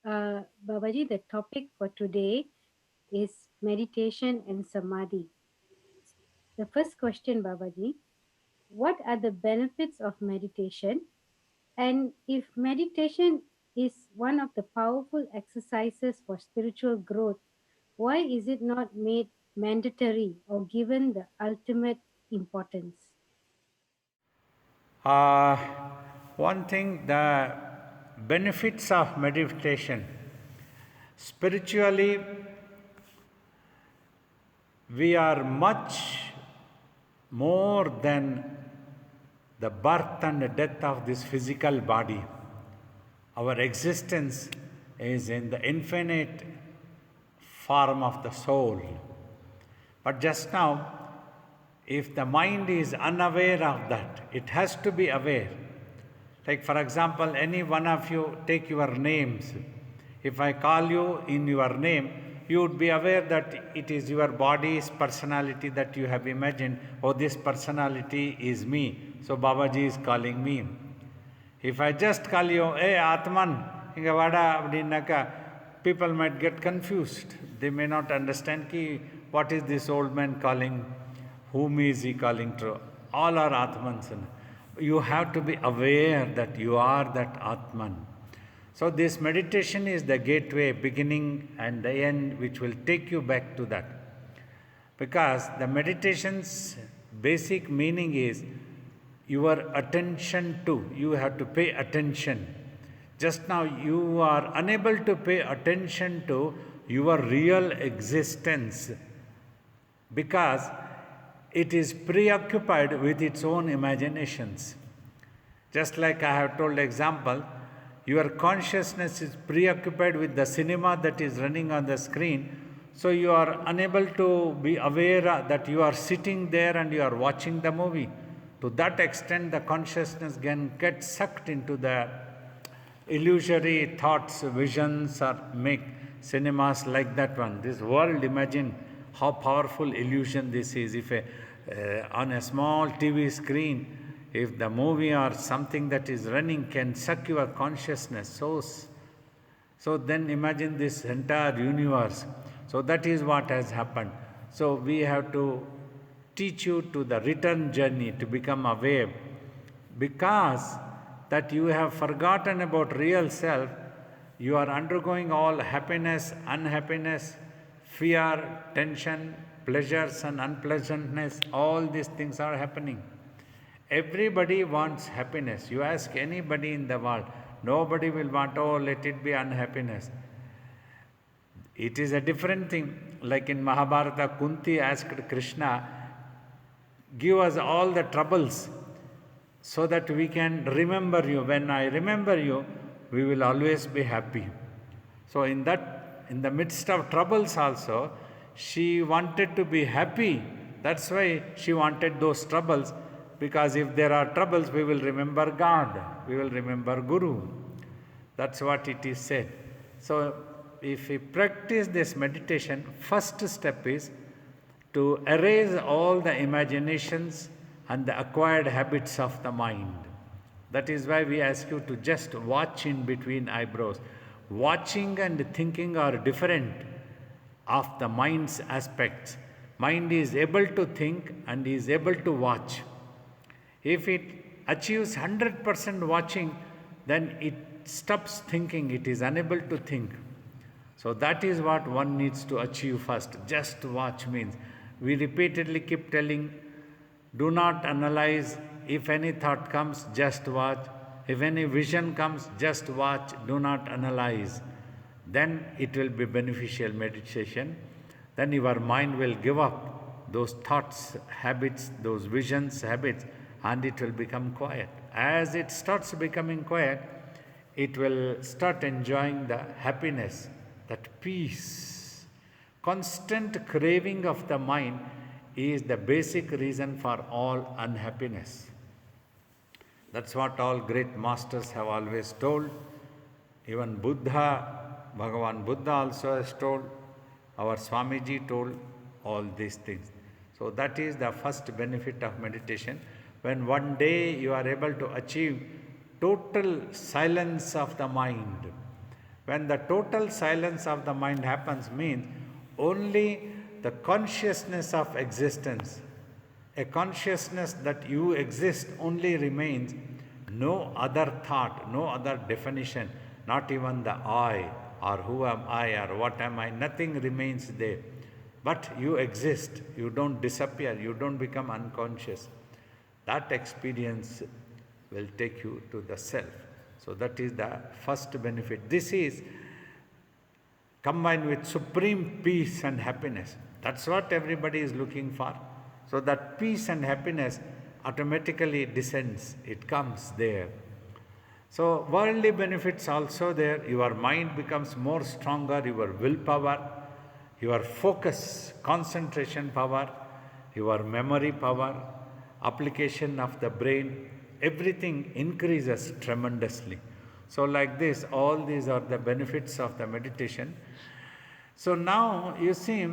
Babaji, the topic for today is meditation and samadhi. The first question, Babaji, what are the benefits of meditation? And if meditation is one of the powerful exercises for spiritual growth, why is it not made mandatory or given the ultimate importance? Uh, One thing, the benefits of meditation. Spiritually, we are much more than the birth and death of this physical body. Our existence is in the infinite form of the soul. But just now, if the mind is unaware of that, it has to be aware. Like, for example, any one of you take your names. If I call you in your name, you would be aware that it is your body's personality that you have imagined. Oh, this personality is me. So Babaji is calling me. If I just call you, hey Atman, inga vada abdinaka, people might get confused. They may not understand ki, what is this old man calling? Whom is he calling to? All are Atmans. You have to be aware that you are that Atman. So this meditation is the gateway, beginning and the end, which will take you back to that. Because the meditation's basic meaning is your attention to. You have to pay attention. Just now, you are unable to pay attention to your real existence because it is preoccupied with its own imaginations. Just like I have told example, your consciousness is preoccupied with the cinema that is running on the screen, so you are unable to be aware that you are sitting there and you are watching the movie. To that extent, the consciousness can get sucked into the illusory thoughts, visions, or make cinemas like that one. This world, imagine how powerful illusion this is. If on a small TV screen, if the movie or something that is running can suck your consciousness, so then imagine this entire universe. So that is what has happened. So we have to teach you to the return journey to become aware, because that you have forgotten about real self. You are undergoing all happiness, unhappiness, fear, tension, pleasures and unpleasantness. All these things are happening. Everybody wants happiness. You ask anybody in the world, nobody will want, oh, let it be unhappiness. It is a different thing. Like in Mahabharata, Kunti asked Krishna, give us all the troubles so that we can remember you. When I remember you, we will always be happy. So in the midst of troubles also, she wanted to be happy. That's why she wanted those troubles, because if there are troubles, we will remember God, we will remember Guru. That's what it is said. So if we practice this meditation, first step is to erase all the imaginations and the acquired habits of the mind. That is why we ask you to just watch in between eyebrows. Watching and thinking are different of the mind's aspects. Mind is able to think and is able to watch. If it achieves 100% watching, then it stops thinking, it is unable to think. So that is what one needs to achieve first. Just watch means we repeatedly keep telling, do not analyze. If any thought comes, just watch. If any vision comes, just watch, do not analyze. Then it will be beneficial meditation. Then your mind will give up those thoughts, habits, those visions, habits, and it will become quiet. As it starts becoming quiet, it will start enjoying the happiness, that peace. Constant craving of the mind is the basic reason for all unhappiness. That's what all great masters have always told. Even Buddha, Bhagavan Buddha also has told, our Swamiji told all these things. So that is the first benefit of meditation. When one day you are able to achieve total silence of the mind, When the total silence of the mind happens, means only the consciousness of existence, a consciousness that you exist only remains, no other thought, no other definition, not even the I or who am I or what am I, nothing remains there. But you exist, you don't disappear, you don't become unconscious. That experience will take you to the self. So that is the first benefit. This is combined with supreme peace and happiness. That's what everybody is looking for. So that peace and happiness automatically descends, it comes there. So worldly benefits also there. Your mind becomes more stronger, your willpower, your focus, concentration power, your memory power, application of the brain, everything increases tremendously. So like this, all these are the benefits of the meditation. So now you see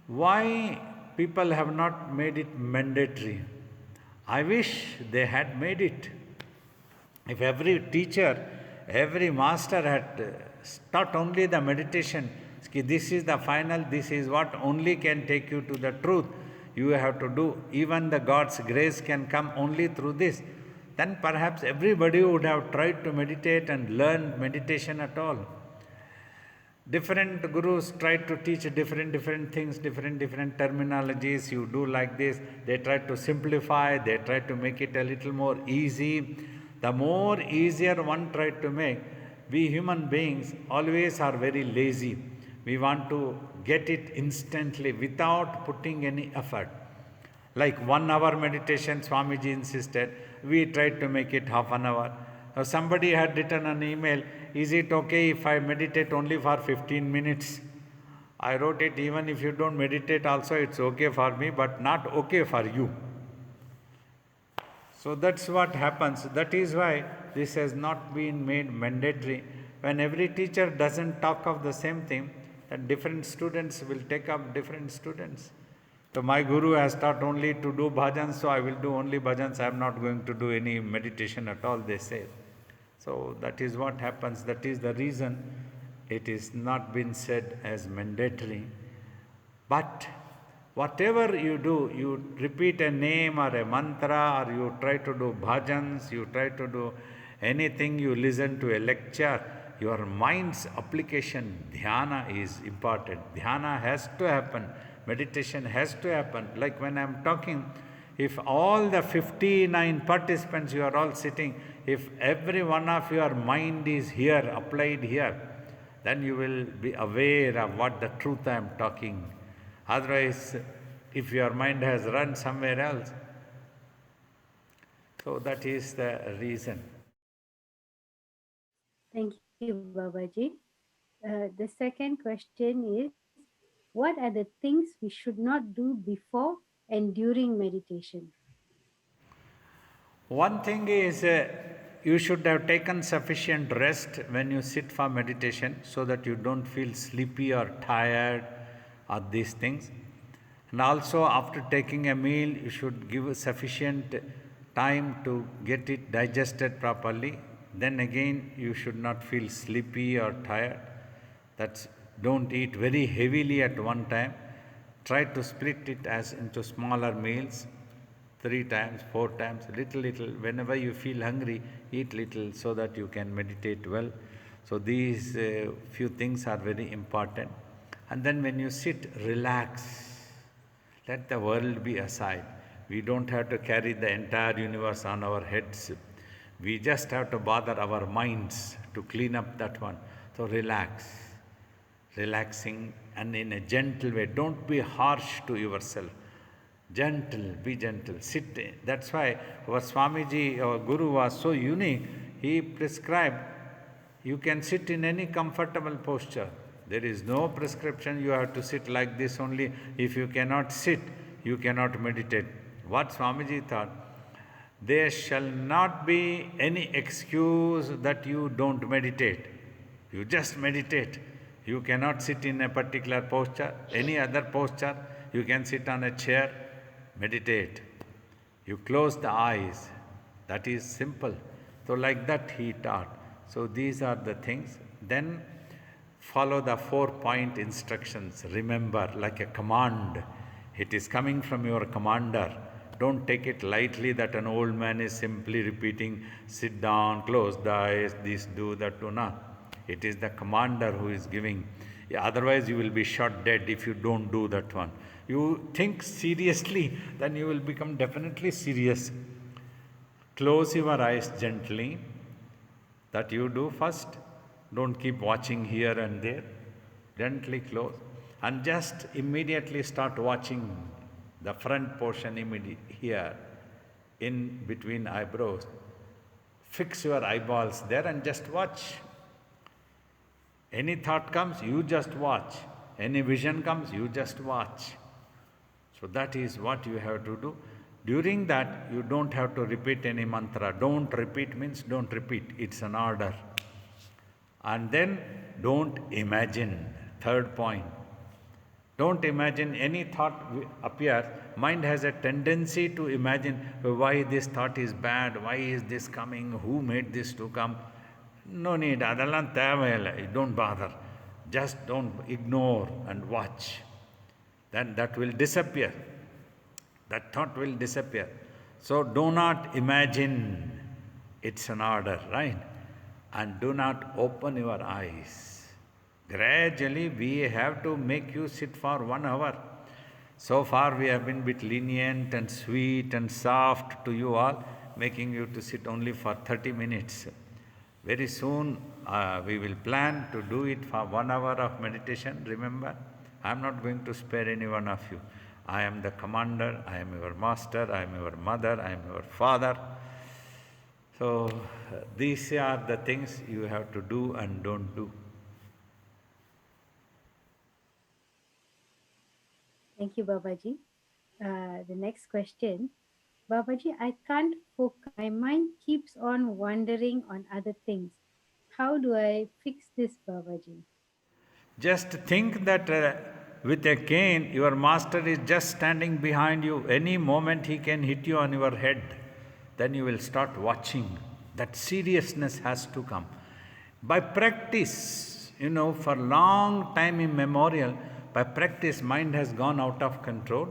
why people have not made it mandatory. I wish they had made it. If every teacher, every master had taught only the meditation, this is the final, this is what only can take you to the truth, you have to do, even the God's grace can come only through this, then perhaps everybody would have tried to meditate and learn meditation at all. Different gurus try to teach different things, different terminologies. You do like this. They try to simplify. They try to make it a little more easy. The more easier one tried to make, we human beings always are very lazy. We want to get it instantly without putting any effort. Like 1 hour meditation, Swamiji insisted. We tried to make it half an hour. Somebody had written an email, is it okay if I meditate only for 15 minutes? I wrote it, even if you don't meditate also, it's okay for me, but not okay for you. So that's what happens. That is why this has not been made mandatory. When every teacher doesn't talk of the same thing, then different students will take up different students. So my guru has taught only to do bhajans, so I will do only bhajans. I am not going to do any meditation at all, they say. So that is what happens. That is the reason it is not been said as mandatory. But whatever you do, you repeat a name or a mantra, or you try to do bhajans, you try to do anything, you listen to a lecture, your mind's application, dhyana, is important. Dhyana has to happen. Meditation has to happen. Like when I am talking, if all the 59 participants, you are all sitting, if every one of your mind is here, applied here, then you will be aware of what the truth I am talking. Otherwise, if your mind has run somewhere else, so that is the reason. Thank you, Babaji. The second question is, what are the things we should not do before and during meditation? One thing is, you should have taken sufficient rest when you sit for meditation so that you don't feel sleepy or tired or these things. And also, after taking a meal, you should give sufficient time to get it digested properly. Then again, you should not feel sleepy or tired. That's, don't eat very heavily at one time. Try to split it as into smaller meals, 3 times, 4 times, little. Whenever you feel hungry, eat little so that you can meditate well. So these few things are very important. And then when you sit, relax. Let the world be aside. We don't have to carry the entire universe on our heads. We just have to bother our minds to clean up that one. So relax. Relaxing and in a gentle way. Don't be harsh to yourself. Gentle, be gentle. Sit. That's why our Swamiji, our Guru, was so unique. He prescribed you can sit in any comfortable posture. There is no prescription you have to sit like this only. If you cannot sit, you cannot meditate. What Swamiji thought? There shall not be any excuse that you don't meditate. You just meditate. You cannot sit in a particular posture, any other posture. You can sit on a chair, meditate. You close the eyes. That is simple. So like that he taught. So these are the things. Then Follow the 4-point instructions. Remember, like a command. It is coming from your commander. Don't take it lightly that an old man is simply repeating, sit down, close the eyes, this, do, that, do not. It is the commander who is giving. Yeah, otherwise, you will be shot dead if you don't do that one. You think seriously, then you will become definitely serious. Close your eyes gently. That you do first. Don't keep watching here and there. Gently close. And just immediately start watching the front portion here in between eyebrows. Fix your eyeballs there and just watch. Any thought comes, you just watch. Any vision comes, you just watch. So that is what you have to do. During that, you don't have to repeat any mantra. Don't repeat means don't repeat. It's an order. And then don't imagine. Third point. Don't imagine any thought appears. Mind has a tendency to imagine why this thought is bad, why is this coming, who made this to come. No need. Adallan thevayilla. Don't bother. Just don't ignore and watch. Then that will disappear. That thought will disappear. So do not imagine. It's an order, right? And do not open your eyes. Gradually, we have to make you sit for 1 hour. So far, we have been a bit lenient and sweet and soft to you all, making you to sit only for 30 minutes. Very soon, we will plan to do it for 1 hour of meditation. Remember, I am not going to spare any one of you. I am the commander, I am your master, I am your mother, I am your father. So, these are the things you have to do and don't do. Thank you, Babaji. The next question. Babaji, I can't focus. My mind keeps on wandering on other things. How do I fix this, Babaji? Just think that with a cane, your master is just standing behind you. Any moment he can hit you on your head. Then you will start watching. That seriousness has to come. By practice, for long time immemorial, by practice, mind has gone out of control.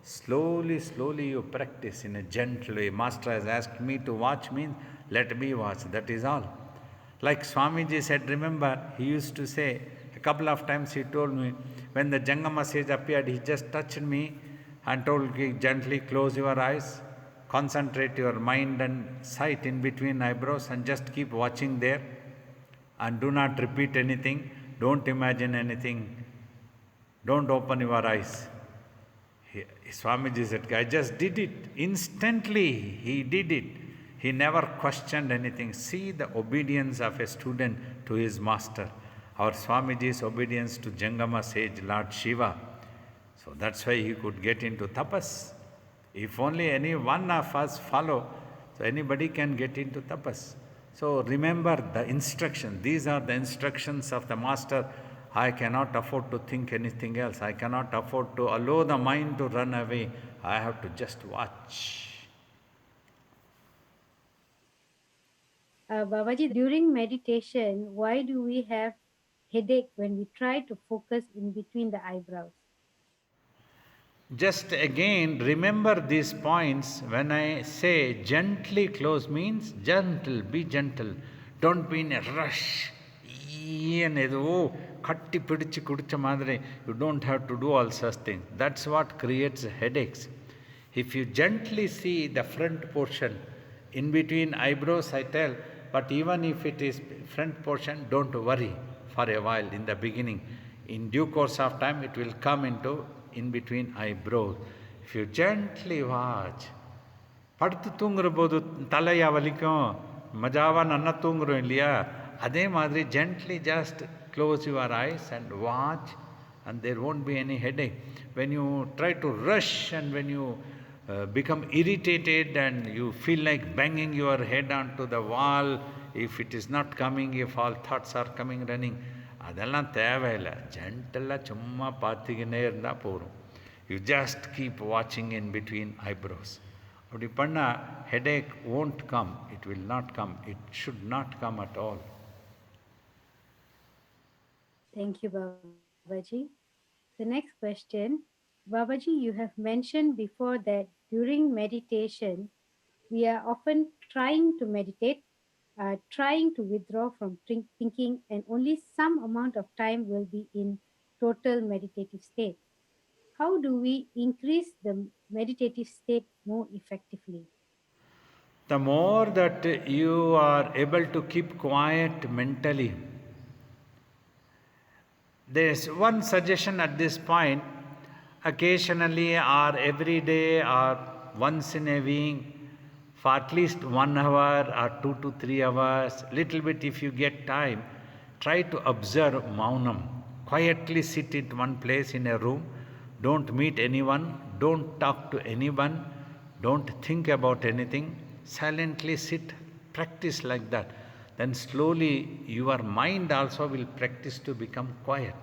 Slowly, slowly you practice in a gentle way. Master has asked me to watch means let me watch. That is all. Like Swamiji said, remember, he used to say, a couple of times he told me, when the Jangama sage appeared, he just touched me and told me, gently close your eyes, concentrate your mind and sight in between eyebrows and just keep watching there and do not repeat anything, don't imagine anything, don't open your eyes. Swamiji said, I just did it. Instantly, he did it. He never questioned anything. See the obedience of a student to his master. Our Swamiji's obedience to Jangama sage, Lord Shiva. So that's why he could get into tapas. If only any one of us follow, so anybody can get into tapas. So remember the instruction. These are the instructions of the master. I cannot afford to think anything else. I cannot afford to allow the mind to run away. I have to just watch. Babaji, during meditation, why do we have headache when we try to focus in between the eyebrows? Just again, remember these points. When I say gently close means gentle, be gentle. Don't be in a rush. You don't have to do all such things. That's what creates headaches. If you gently see the front portion, in between eyebrows I tell, but even if it is front portion, don't worry for a while in the beginning. In due course of time, it will come into in between eyebrows. If you gently watch, படுத்து தூங்குற போது தலையா வலிக்கும் மஜாவா நன்னா தூங்குறோம் இல்லையா அதே மாதிரி gently just close your eyes and watch and there won't be any headache. When you try to rush and when you become irritated and you feel like banging your head onto the wall, if it is not coming, if all thoughts are coming running, அதெல்லாம் தேவையில்லை. ஜென்டலாக சும்மா பார்த்துக்கினே இருந்தால் போதும். You just keep வாட்சிங் in between eyebrows. அப்படி பண்ணால் headache won't come. It will not come. It should not come at all. Thank you, Babaji. The next question, Babaji, you have mentioned before that during meditation, we are often trying to meditate, trying to withdraw from thinking, and only some amount of time will be in total meditative state. How do we increase the meditative state more effectively? The more that you are able to keep quiet mentally, there's one suggestion at this point: occasionally or every day or once in a week, for at least 1 hour or 2 to 3 hours, little bit if you get time, try to observe Maunam. Quietly sit at one place in a room, don't meet anyone, don't talk to anyone, don't think about anything, silently sit, practice like that. Then slowly your mind also will practice to become quiet.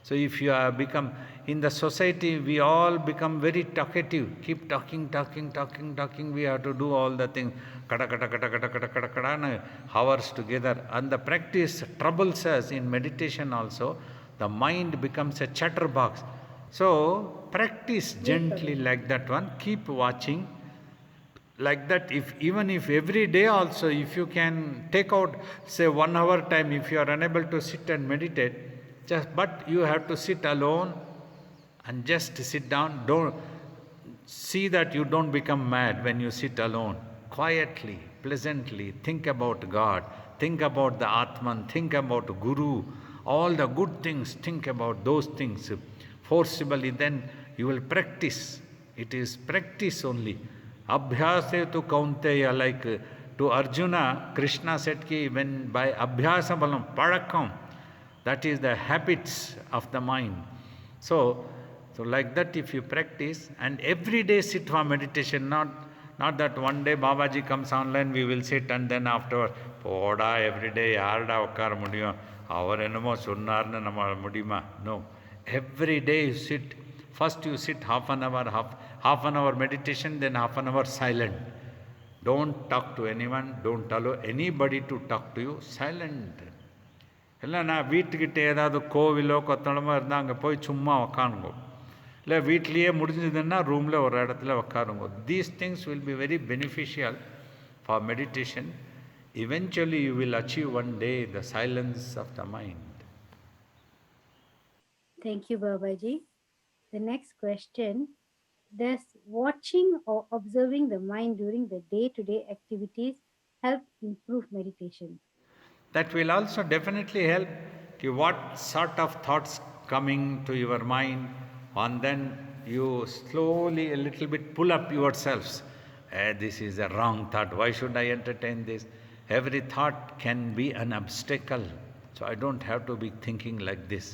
So if you have become, in the society we all become very talkative, keep talking, talking, talking, talking, we have to do all the things, kata, kata, kata, kata, kata, kata, kata, and hours together. And the practice troubles us in meditation also. The mind becomes a chatterbox. So practice Yes, gently Babaji. like that one, keep watching like that. If even if every day also, if you can take out say 1 hour time, if you are unable to sit and meditate, just but you have to sit alone and just sit down. Don't see that you don't become mad when you sit alone. Quietly, pleasantly think about God, think about the Atman, think about Guru, all the good things, think about those things forcibly. Then you will practice. It is practice only. Abhyase tu kaunteya, like to Arjuna, Krishna said ki when by abhyasa balam, padakam, that is the habits of the mind. So, so like that if you practice and every day sit for meditation, not that one day Babaji comes online, we will sit and then afterward, poda every day yarda okkar mudiyum, அவர் என்னமோ சொன்னார்னு நம்ம முடியுமா? No. Every day you sit. First you sit half an hour, half an hour meditation, then half an hour silent. Don't talk to anyone, don't allow anybody to talk to you, silent. இல்லைண்ணா வீட்டுக்கிட்ட ஏதாவது கோவிலோ கொத்தளமோ இருந்தால் அங்கே போய் சும்மா உக்காருங்கோ, இல்லை வீட்லேயே முடிஞ்சதுன்னா ரூமில் ஒரு இடத்துல உக்காருங்கோ. These things will be very beneficial for meditation. Eventually you will achieve one day the silence of the mind. Thank you, Babaji. The next question, does watching or observing the mind during the day to day activities help improve meditation? That will also definitely help you what sort of thoughts coming to your mind, and then you slowly a little bit pull up yourselves. This is a wrong thought. Why should I entertain this? Every thought can be an obstacle. So I don't have to be thinking like this.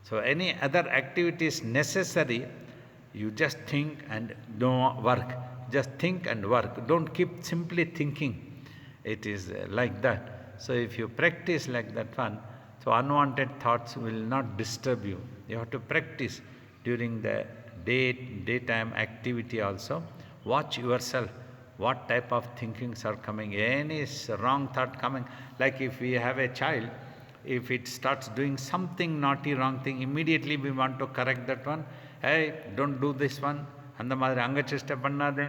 So any other activity is necessary. You just think and don't work. Just think and work. Don't keep simply thinking. It is like that. So if you practice like that one, so unwanted thoughts will not disturb you. You have to practice during the daytime activity also. Watch yourself. What type of thinkings are coming? Any wrong thought coming? Like if we have a child, if it starts doing something naughty, wrong thing, immediately we want to correct that one. Hey, don't do this one. அந்த மாதிரி அங்கச்சேஷ்டை பண்ணாதே,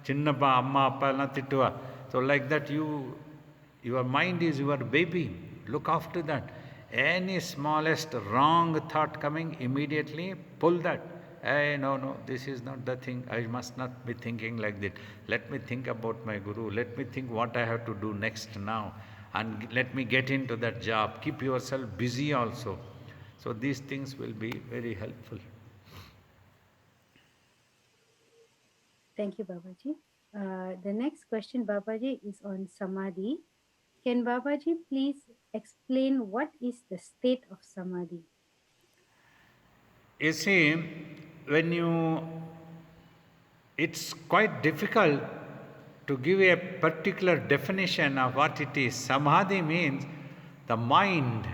சின்னப்பா அம்மா அப்பா எல்லாம் திட்டுவா. So like that your mind is your baby. Look after that. Any smallest wrong thought coming, immediately pull that. Hey, no, this is not the thing. I must not be thinking like that. Let me think about my Guru. Let me think what I have to do next now. And let me get into that job. Keep yourself busy also. So these things will be very helpful. Thank you, Babaji. The next question, Babaji, is on Samadhi. Can Babaji please explain what is the state of Samadhi? You see, when it's quite difficult to give a particular definition of what it is. Samadhi means the mind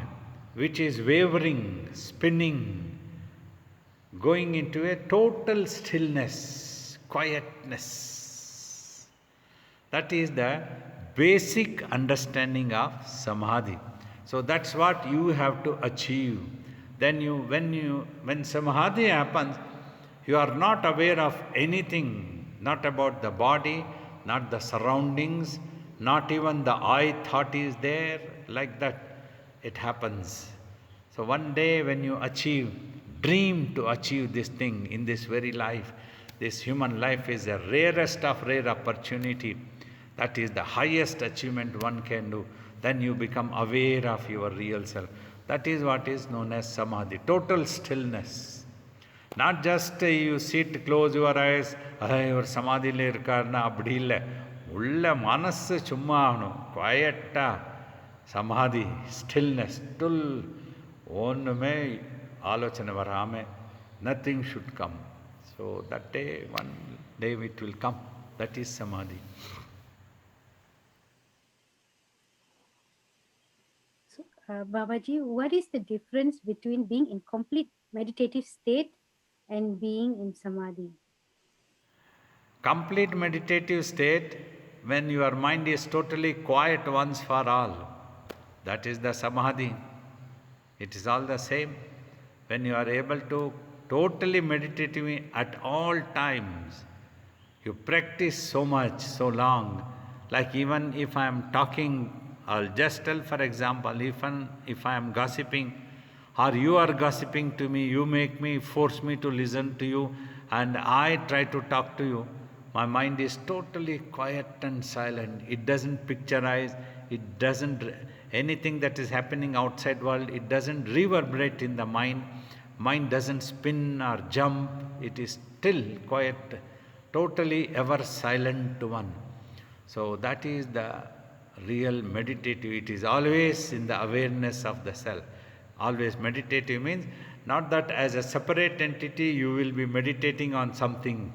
which is wavering, spinning, going into a total stillness, quietness. That is the basic understanding of Samadhi. So that's what you have to achieve. Then when samadhi happens, you are not aware of anything, not about the body, not the surroundings, not even the I thought is there, like that. It happens. So one day when you dream to achieve this thing in this very life, this human life is the rarest of rare opportunity. That is the highest achievement one can do. Then you become aware of your real self. That is what is known as samadhi, total stillness. Not just you sit, close your eyes, இவர் சமாதியில் இருக்காருன்னா அப்படி இல்லை. உள்ள மனசு சும்மா ஆகணும், குவாய்ட்டாக சமாதி, ஸ்டில்னஸ், டுல், ஒன்றுமே ஆலோசனை வராமல், nothing should come. So that day, one day it will come. That is சமாதி. So, Babaji, what is the difference between being in complete meditative state and being in samadhi? Complete meditative state, when your mind is totally quiet once for all, that is the samadhi. It is all the same. When you are able to totally meditative at all times, you practice so much, so long. Like even if I am talking, I'll just tell, for example, if I am gossiping or you are gossiping to me, you make me, force me to listen to you, and I try to talk to you. My mind is totally quiet and silent. It doesn't picturize, it doesn't, anything that is happening outside world, it doesn't reverberate in the mind. Mind doesn't spin or jump. It is still quiet, totally ever silent one. So that is the real meditative. It is always in the awareness of the self. Always meditative means not that as a separate entity you will be meditating on something.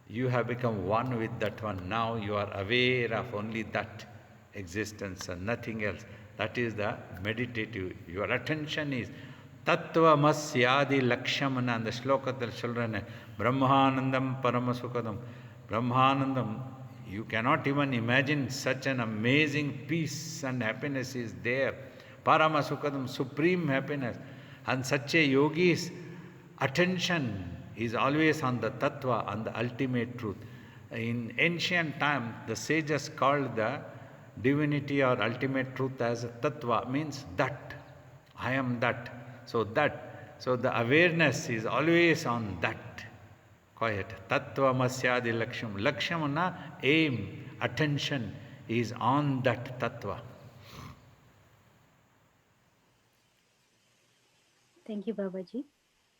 You have become one with that one. Now you are aware of only that existence and nothing else. That is the meditative. Your attention is Tattvamasyadi Lakshamana. And the shlokatal children, Brahmanandam Paramasukadam. Brahmanandam, you cannot even imagine such an amazing peace and happiness is there. Paramasukadam, supreme happiness. And such a yogi's attention is always on the tattva, on the ultimate truth. In ancient time, the sages called the divinity or ultimate truth as a tattva, means that. I am that. So the awareness is always on that. Quiet. Tattva masyadi laksham. Lakshamana, aim, attention is on that tattva. Thank you, Babaji.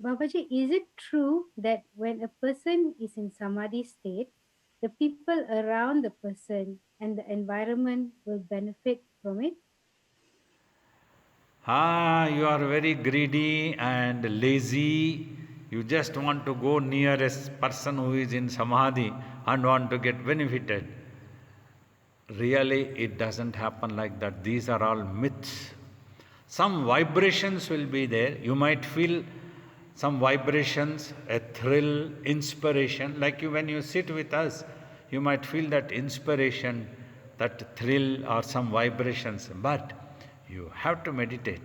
Babaji, is it true that when a person is in samadhi state, the people around the person and the environment will benefit from it? You are very greedy and lazy. You just want to go near a person who is in samadhi and want to get benefited. Really, it doesn't happen like that. These are all myths. Some vibrations will be there. You might feel some vibrations, a thrill, inspiration. Like when you sit with us, you might feel that inspiration, that thrill, or some vibrations. But you have to meditate.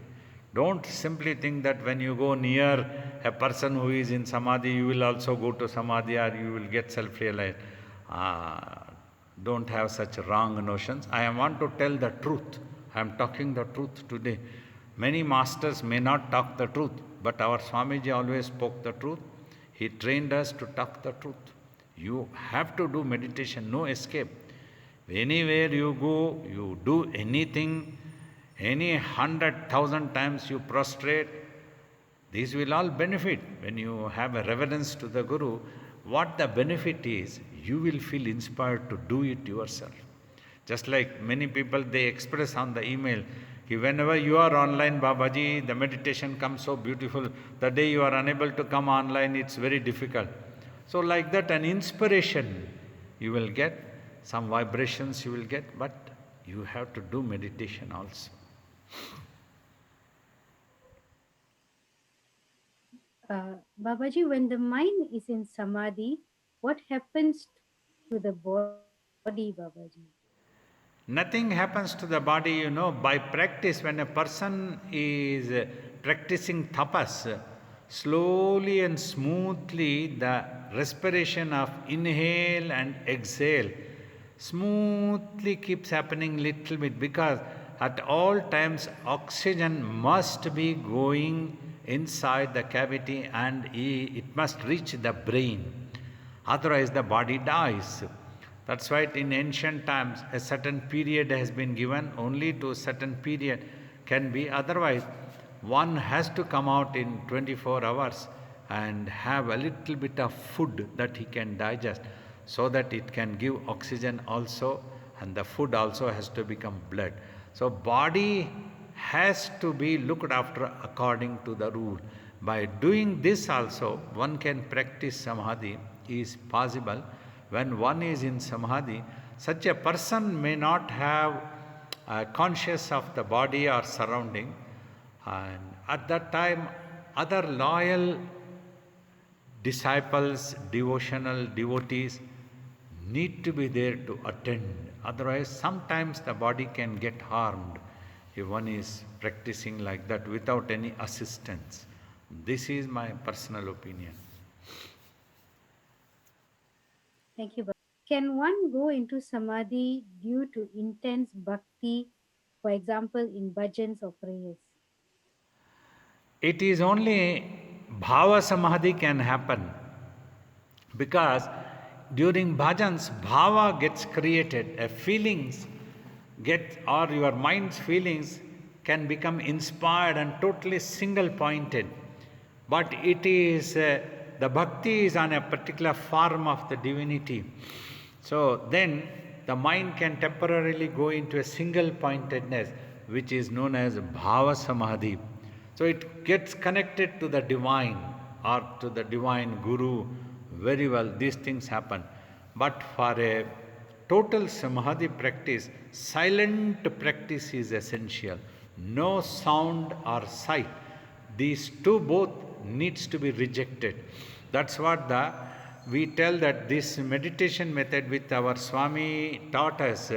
Don't simply think that when you go near a person who is in samadhi, you will also go to samadhi or you will get self-realized. Don't have such wrong notions. I want to tell the truth. I am talking the truth today. Many masters may not talk the truth, but our Swamiji always spoke the truth. He trained us to talk the truth. You have to do meditation, no escape. Anywhere you go, you do anything, any 100,000 times you prostrate, these will all benefit. When you have a reverence to the Guru, what the benefit is, you will feel inspired to do it yourself. Just like many people, they express on the email, whenever you are online, Babaji, the meditation comes so beautiful. The day you are unable to come online, it's very difficult. So like that, an inspiration you will get, some vibrations you will get, but you have to do meditation also. Babaji, when the mind is in samadhi, what happens to the body, Babaji? Nothing happens to the body, by practice. When a person is practicing tapas, slowly and smoothly the respiration of inhale and exhale smoothly keeps happening little bit, because at all times oxygen must be going inside the cavity and it must reach the brain. Otherwise, the body dies. That's why in ancient times a certain period has been given, only to a certain period can be. Otherwise, one has to come out in 24 hours and have a little bit of food that he can digest, so that it can give oxygen also, and the food also has to become blood. So body has to be looked after according to the rule. By doing this also, one can practice samadhi is possible. When one is in samadhi, such a person may not have conscious of the body or surrounding, and at that time other loyal disciples, devotional devotees need to be there to attend. Otherwise, sometimes the body can get harmed if one is practicing like that without any assistance. This is my personal opinion. Thank you, Baba. Can one go into samadhi due to intense bhakti, for example, in bhajans or prayers? It is only bhava samadhi can happen, because during bhajans bhava gets created, feelings get, or your mind's feelings can become inspired and totally single pointed. But it is the bhakti is on a particular form of the divinity, so then the mind can temporarily go into a single pointedness, which is known as bhava samadhi. So it gets connected to the divine or to the divine guru very well. These things happen. But for a total samadhi practice, silent practice is essential. No sound or sight. These two both needs to be rejected. That's what we tell that this meditation method with our Swami taught us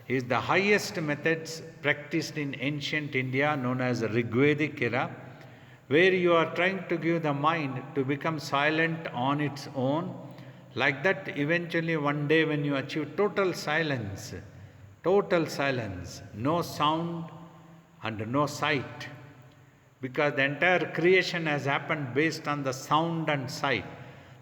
is the highest methods practiced in ancient India, known as Rigvedic era, where you are trying to give the mind to become silent on its own. Like that, eventually one day when you achieve total silence, no sound and no sight, because the entire creation has happened based on the sound and sight.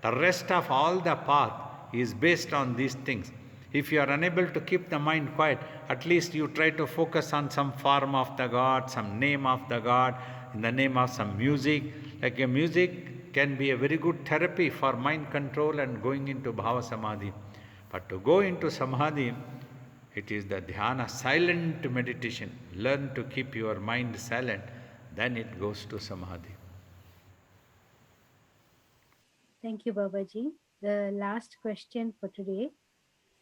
The rest of all the path is based on these things. If you are unable to keep the mind quiet, at least you try to focus on some form of the God, some name of the God, in the name of some music. Like a music can be a very good therapy for mind control and going into bhava samadhi. But to go into samadhi, it is the dhyana, silent meditation. Learn to keep your mind silent, then it goes to samadhi. Thank you, Babaji. The last question for today.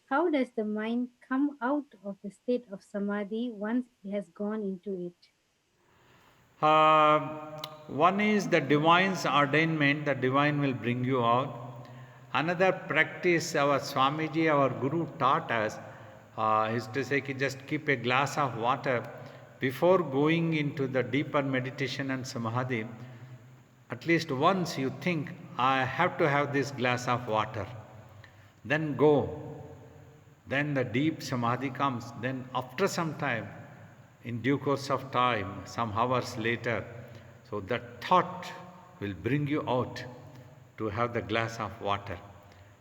How does the mind come out of the state of samadhi once it has gone into it? Uh, One is the divine's ordainment, the divine will bring you out. Another practice our Swamiji, our Guru taught us is to say, just keep a glass of water before going into the deeper meditation and samadhi. At least once you think, I have to have this glass of water. Then go. Then the deep samadhi comes. Then after some time, in due course of time, some hours later, so that thought will bring you out to have the glass of water.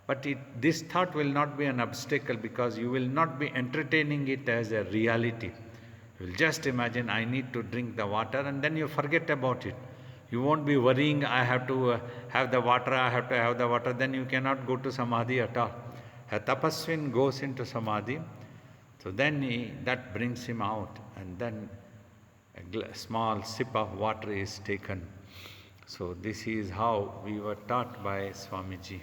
But this thought will not be an obstacle, because you will not be entertaining it as a reality. You will just imagine, I need to drink the water, and then you forget about it. You won't be worrying, I have to have the water, I have to have the water. Then you cannot go to samadhi at all. A tapaswin goes into samadhi, so then that brings him out, and then a small sip of water is taken. So this is how we were taught by Swamiji.